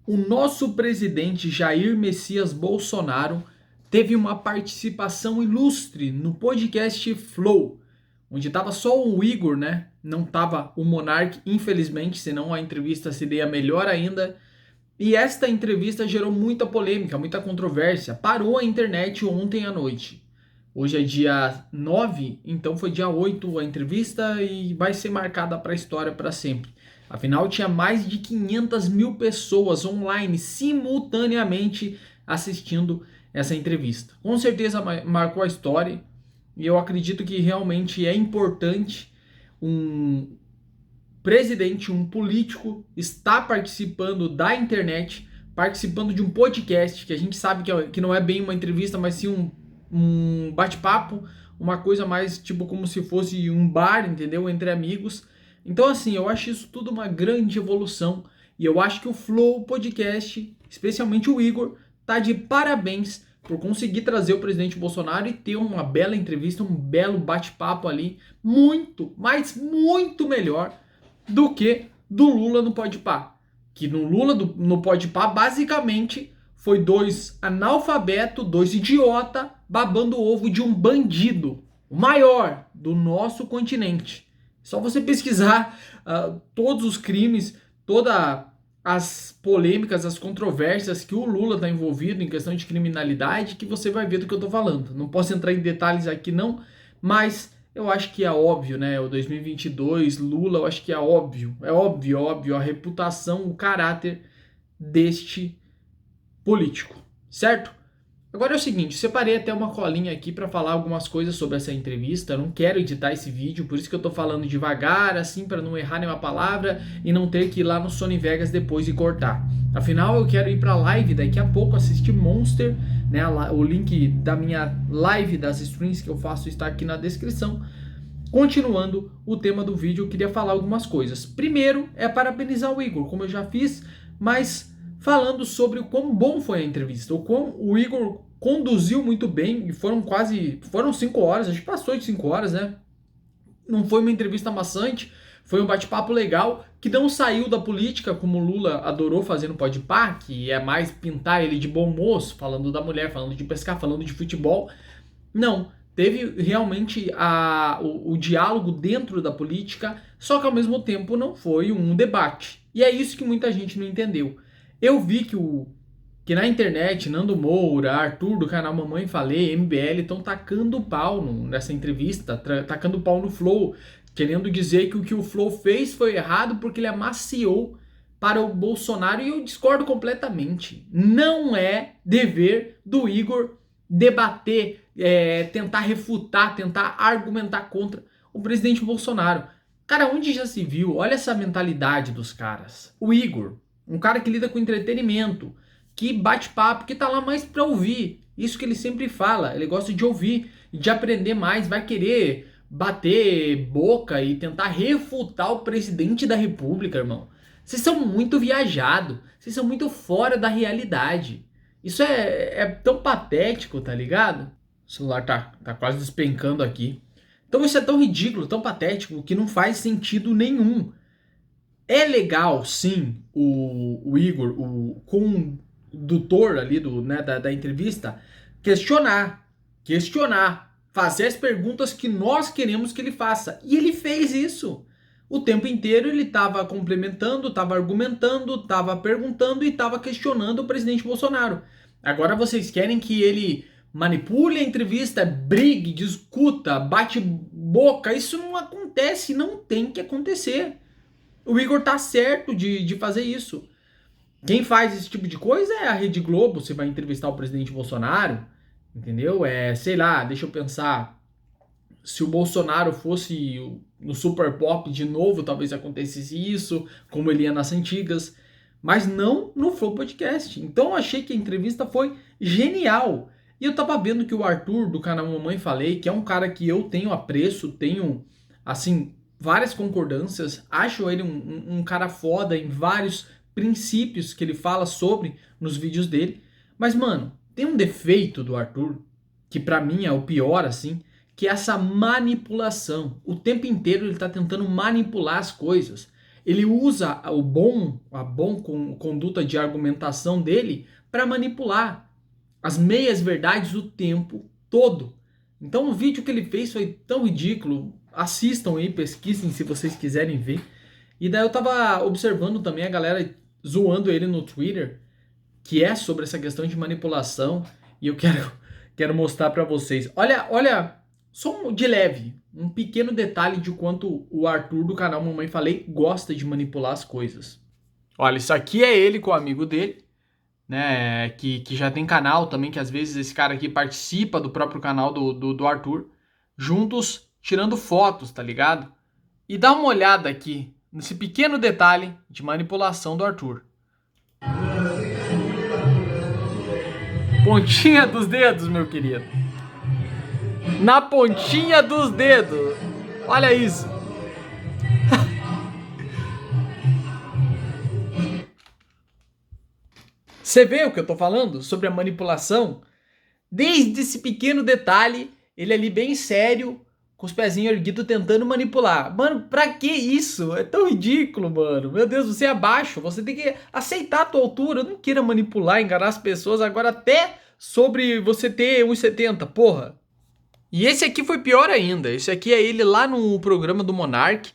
O nosso presidente Jair Messias Bolsonaro teve uma participação ilustre no podcast Flow, onde estava só o Igor, né? Não estava o Monark, infelizmente, senão a entrevista seria melhor ainda. E esta entrevista gerou muita polêmica, muita controvérsia. Parou a internet ontem à noite. Hoje é dia 9, então foi dia 8 a entrevista e vai ser marcada para a história para sempre. Afinal, tinha mais de 500 mil pessoas online simultaneamente assistindo essa entrevista. Com certeza marcou a história e eu acredito que realmente é importante um presidente, um político, estar participando da internet, participando de um podcast, que a gente sabe que não é bem uma entrevista, mas sim um bate-papo, uma coisa mais tipo como se fosse um bar, entendeu? Entre amigos. Então, assim, eu acho isso tudo uma grande evolução. E eu acho que o Flow Podcast, especialmente o Igor, tá de parabéns por conseguir trazer o presidente Bolsonaro e ter uma bela entrevista, um belo bate-papo ali, muito, mas muito melhor do que do Lula no Podpah. Que no Lula no Podpah, basicamente, foi dois analfabetos, dois idiota babando o ovo de um bandido, o maior do nosso continente. Só você pesquisar todos os crimes, todas as polêmicas, as controvérsias que o Lula está envolvido em questão de criminalidade, que você vai ver do que eu estou falando. Não posso entrar em detalhes aqui não, mas eu acho que é óbvio, né? O 2022, Lula, eu acho que é óbvio a reputação, o caráter deste político, certo? Agora é o seguinte, separei até uma colinha aqui para falar algumas coisas sobre essa entrevista. Eu não quero editar esse vídeo, por isso que eu tô falando devagar, assim, para não errar nenhuma palavra e não ter que ir lá no Sony Vegas depois e cortar. Afinal, eu quero ir para live daqui a pouco, assistir Monster, né? O link da minha live das streams que eu faço está aqui na descrição. Continuando o tema do vídeo, eu queria falar algumas coisas. Primeiro é parabenizar o Igor, como eu já fiz, mas falando sobre o quão bom foi a entrevista, o quão o Igor conduziu muito bem, e foram 5 horas, acho que passou de 5 horas, né? Não foi uma entrevista maçante, foi um bate-papo legal, que não saiu da política, como o Lula adorou fazer no Podpah, que é mais pintar ele de bom moço, falando da mulher, falando de pescar, falando de futebol. Não, teve realmente o diálogo dentro da política, só que ao mesmo tempo não foi um debate. E é isso que muita gente não entendeu. Eu vi que na internet, Nando Moura, Arthur do canal Mamãe Falei, MBL estão tacando pau nessa entrevista, tacando pau no Flow, querendo dizer que o que o Flow fez foi errado porque ele amaciou para o Bolsonaro, e eu discordo completamente. Não é dever do Igor debater, tentar refutar, tentar argumentar contra o presidente Bolsonaro. Cara, onde já se viu? Olha essa mentalidade dos caras. O Igor, um cara que lida com entretenimento, que bate papo, que tá lá mais pra ouvir. Isso que ele sempre fala, ele gosta de ouvir, de aprender mais, vai querer bater boca e tentar refutar o presidente da república, irmão. Vocês são muito viajados, vocês são muito fora da realidade. Isso é tão patético, tá ligado? O celular tá quase despencando aqui. Então isso é tão ridículo, tão patético, que não faz sentido nenhum. É legal, sim, o Igor, o condutor ali da entrevista, questionar, fazer as perguntas que nós queremos que ele faça. E ele fez isso. O tempo inteiro ele estava complementando, estava argumentando, estava perguntando e estava questionando o presidente Bolsonaro. Agora vocês querem que ele manipule a entrevista, brigue, discuta, bate boca. Isso não acontece, não tem que acontecer. O Igor tá certo de fazer isso. Quem faz esse tipo de coisa é a Rede Globo. Você vai entrevistar o presidente Bolsonaro, entendeu? Sei lá, deixa eu pensar. Se o Bolsonaro fosse no Super Pop de novo, talvez acontecesse isso, como ele ia nas antigas, mas não no Flow Podcast. Então eu achei que a entrevista foi genial. E eu tava vendo que o Arthur, do canal Mamãe Falei, que é um cara que eu tenho apreço, tenho, assim, várias concordâncias, acho ele um cara foda em vários princípios que ele fala sobre nos vídeos dele. Mas, mano, tem um defeito do Arthur, que pra mim é o pior, assim, que é essa manipulação. O tempo inteiro ele tá tentando manipular as coisas. Ele usa a bom conduta de argumentação dele para manipular as meias verdades o tempo todo. Então o vídeo que ele fez foi tão ridículo. Assistam aí, pesquisem se vocês quiserem ver. E daí eu tava observando também a galera zoando ele no Twitter, que é sobre essa questão de manipulação, e eu quero mostrar para vocês. Olha, só de leve, um pequeno detalhe de quanto o Arthur do canal Mamãe Falei gosta de manipular as coisas. Olha, isso aqui é ele com o amigo dele, né, que já tem canal também, que às vezes esse cara aqui participa do próprio canal do Arthur, juntos tirando fotos, tá ligado? E dá uma olhada aqui nesse pequeno detalhe de manipulação do Arthur. Pontinha dos dedos, meu querido. Na pontinha dos dedos. Olha isso. Você vê o que eu tô falando sobre a manipulação? Desde esse pequeno detalhe, ele ali bem sério, com os pezinhos erguidos tentando manipular. Mano, pra que isso? É tão ridículo, mano. Meu Deus, você é baixo. Você tem que aceitar a tua altura. Não queira manipular, enganar as pessoas. Agora até sobre você ter 1,70, porra. E esse aqui foi pior ainda. Esse aqui é ele lá no programa do Monark.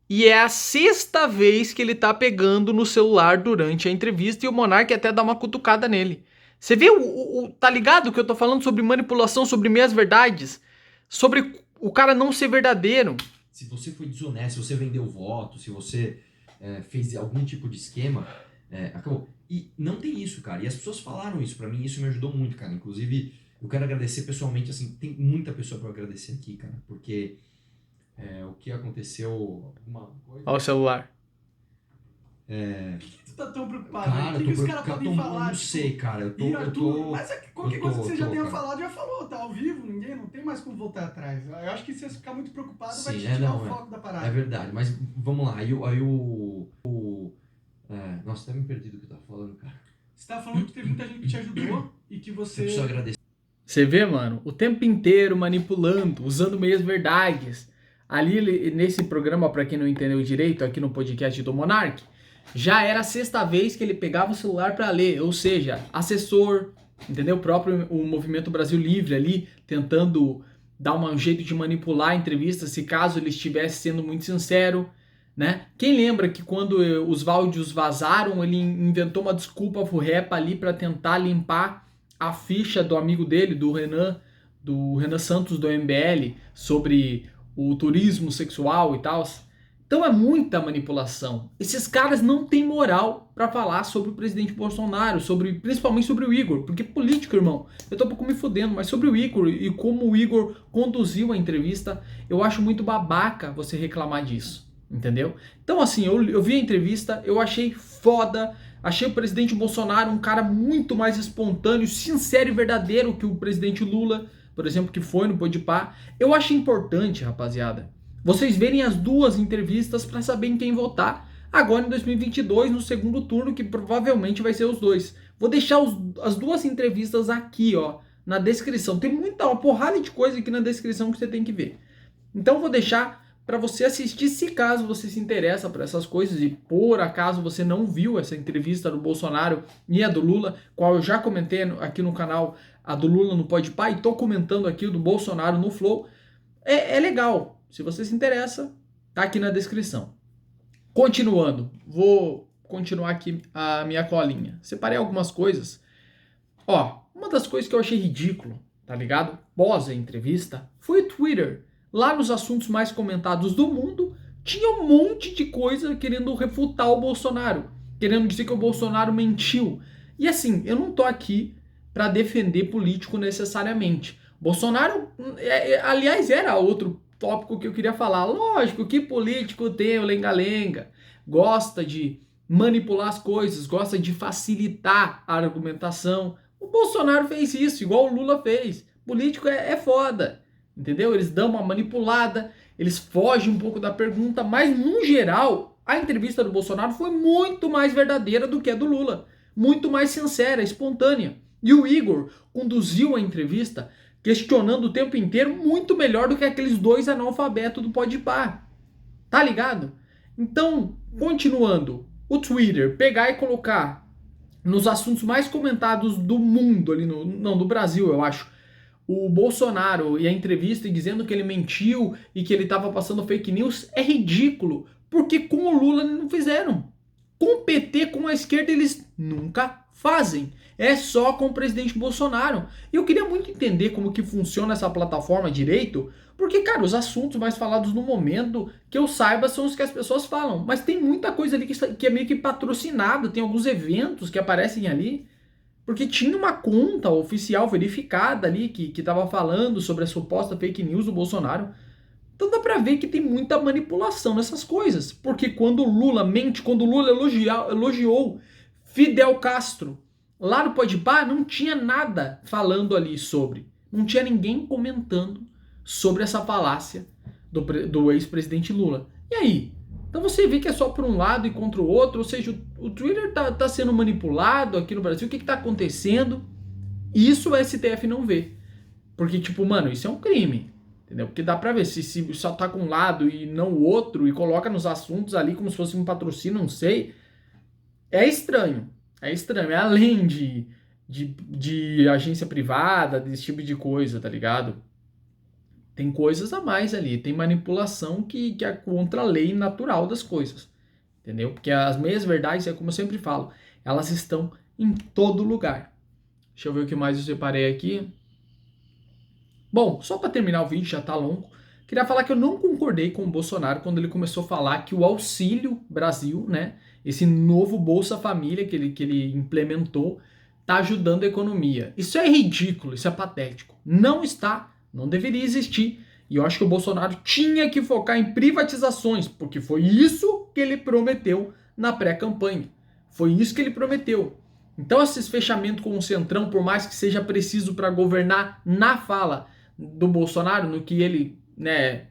E é a 6ª vez que ele tá pegando no celular durante a entrevista. E o Monark até dá uma cutucada nele. Você vê tá ligado que eu tô falando sobre manipulação, sobre meias verdades? Sobre o cara não ser verdadeiro. Se você foi desonesto, se você vendeu voto, se você fez algum tipo de esquema, acabou. E não tem isso, cara. E as pessoas falaram isso pra mim, isso me ajudou muito, cara. Inclusive, eu quero agradecer pessoalmente, assim, tem muita pessoa pra eu agradecer aqui, cara. Porque o que aconteceu... Alguma coisa... Olha o celular. Tu tá tão preocupado? Cara, O que os caras podem falar? Não sei, cara. Eu tô... Mas qualquer coisa que você já tenha cara. falado, já falou. Tá ao vivo, ninguém, não tem mais como voltar atrás. Eu acho que se você ficar muito preocupado, vai te tirar o foco da parada. É verdade, mas vamos lá. Nossa, até me perdi do que eu tava falando, cara. Você tava falando que teve muita gente que te ajudou e que Eu você... preciso agradecer. Você vê, mano, o tempo inteiro manipulando, usando meias verdades. Ali, nesse programa, pra quem não entendeu direito, aqui no podcast do Monark, já era a 6ª vez que ele pegava o celular pra ler. Ou seja, assessor, entendeu? O Movimento Brasil Livre ali, tentando dar um jeito de manipular a entrevista, se caso ele estivesse sendo muito sincero, né? Quem lembra que quando os áudios vazaram, ele inventou uma desculpa pro Repa ali pra tentar limpar a ficha do amigo dele, do Renan Santos, do MBL, sobre o turismo sexual e tal. Então é muita manipulação. Esses caras não têm moral pra falar sobre o presidente Bolsonaro, principalmente sobre o Igor, porque político, irmão, eu tô um pouco me fudendo, mas sobre o Igor e como o Igor conduziu a entrevista, eu acho muito babaca você reclamar disso, entendeu? Então assim, eu vi a entrevista, eu achei foda, achei o presidente Bolsonaro um cara muito mais espontâneo, sincero e verdadeiro que o presidente Lula, por exemplo, que foi no Podpah. Eu acho importante, rapaziada, vocês verem as duas entrevistas para saber em quem votar agora em 2022, no segundo turno, que provavelmente vai ser os dois. Vou deixar as duas entrevistas aqui, ó, na descrição. Tem uma porrada de coisa aqui na descrição que você tem que ver. Então vou deixar para você assistir, se caso você se interessa por essas coisas e por acaso você não viu essa entrevista do Bolsonaro e a do Lula, qual eu já comentei aqui no canal, a do Lula no Podpah, e tô comentando aqui o do Bolsonaro no Flow. É legal. Se você se interessa, tá aqui na descrição. Continuando, vou continuar aqui a minha colinha. Separei algumas coisas. Ó, uma das coisas que eu achei ridículo, tá ligado? Pós a entrevista, foi o Twitter. Lá nos assuntos mais comentados do mundo, tinha um monte de coisa querendo refutar o Bolsonaro, querendo dizer que o Bolsonaro mentiu. E assim, eu não tô aqui pra defender político necessariamente. Bolsonaro, aliás, era outro tópico que eu queria falar. Lógico que político tem o lenga-lenga, gosta de manipular as coisas, gosta de facilitar a argumentação. O Bolsonaro fez isso, igual o Lula fez. Político é foda, entendeu? Eles dão uma manipulada, eles fogem um pouco da pergunta, mas no geral, a entrevista do Bolsonaro foi muito mais verdadeira do que a do Lula. Muito mais sincera, espontânea. E o Igor conduziu a entrevista questionando o tempo inteiro muito melhor do que aqueles dois analfabetos do Podpah. Tá ligado? Então, continuando, o Twitter pegar e colocar nos assuntos mais comentados do mundo, ali não, do Brasil, eu acho, o Bolsonaro e a entrevista dizendo que ele mentiu e que ele estava passando fake news, é ridículo, porque com o Lula eles não fizeram. Com o PT, com a esquerda, eles nunca fazem. É só com o presidente Bolsonaro. E eu queria muito entender como que funciona essa plataforma direito, porque, cara, os assuntos mais falados no momento, que eu saiba, são os que as pessoas falam. Mas tem muita coisa ali que é meio que patrocinada, tem alguns eventos que aparecem ali, porque tinha uma conta oficial verificada ali que estava falando sobre a suposta fake news do Bolsonaro. Então dá pra ver que tem muita manipulação nessas coisas. Porque quando o Lula mente, quando o Lula elogiou Fidel Castro, lá no Podpah não tinha nada falando ali sobre. Não tinha ninguém comentando sobre essa falácia do ex-presidente Lula. E aí? Então você vê que é só por um lado e contra o outro, ou seja, o Twitter tá sendo manipulado aqui no Brasil, o que tá acontecendo? Isso o STF não vê. Porque, tipo, mano, isso é um crime. Entendeu? Porque dá pra ver, se só tá com um lado e não o outro, e coloca nos assuntos ali como se fosse um patrocínio, não sei. É estranho. É estranho. É além de agência privada, desse tipo de coisa, tá ligado? Tem coisas a mais ali. Tem manipulação que é contra a lei natural das coisas. Entendeu? Porque as meias verdades, é como eu sempre falo, elas estão em todo lugar. Deixa eu ver o que mais eu separei aqui. Bom, só para terminar o vídeo, já tá longo, queria falar que eu não concordei com o Bolsonaro quando ele começou a falar que o Auxílio Brasil, né, esse novo Bolsa Família que ele implementou, tá ajudando a economia. Isso é ridículo, isso é patético. Não está, não deveria existir. E eu acho que o Bolsonaro tinha que focar em privatizações, porque foi isso que ele prometeu na pré-campanha. Foi isso que ele prometeu. Então esses fechamentos com o Centrão, por mais que seja preciso para governar na fala do Bolsonaro, no que ele, né,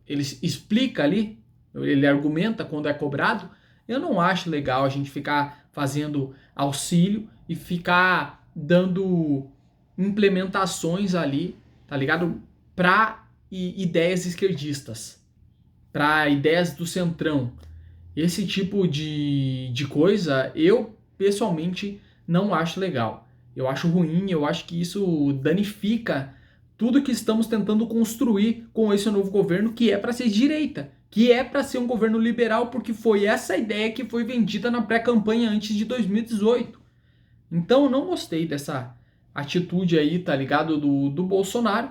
ele explica ali, ele argumenta quando é cobrado, eu não acho legal a gente ficar fazendo auxílio e ficar dando implementações ali, tá ligado? Para ideias esquerdistas, para ideias do Centrão. Esse tipo de coisa, eu pessoalmente não acho legal. Eu acho ruim, eu acho que isso danifica tudo que estamos tentando construir com esse novo governo, que é para ser direita, que é para ser um governo liberal, porque foi essa ideia que foi vendida na pré-campanha antes de 2018. Então eu não gostei dessa atitude aí, tá ligado, do Bolsonaro.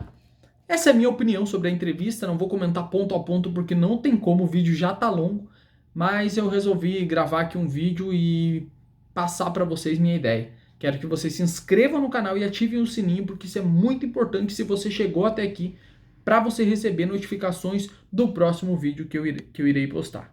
Essa é a minha opinião sobre a entrevista, não vou comentar ponto a ponto porque não tem como, o vídeo já tá longo, mas eu resolvi gravar aqui um vídeo e passar para vocês minha ideia. Quero que vocês se inscrevam no canal e ativem o sininho, porque isso é muito importante se você chegou até aqui, para você receber notificações do próximo vídeo que eu irei postar.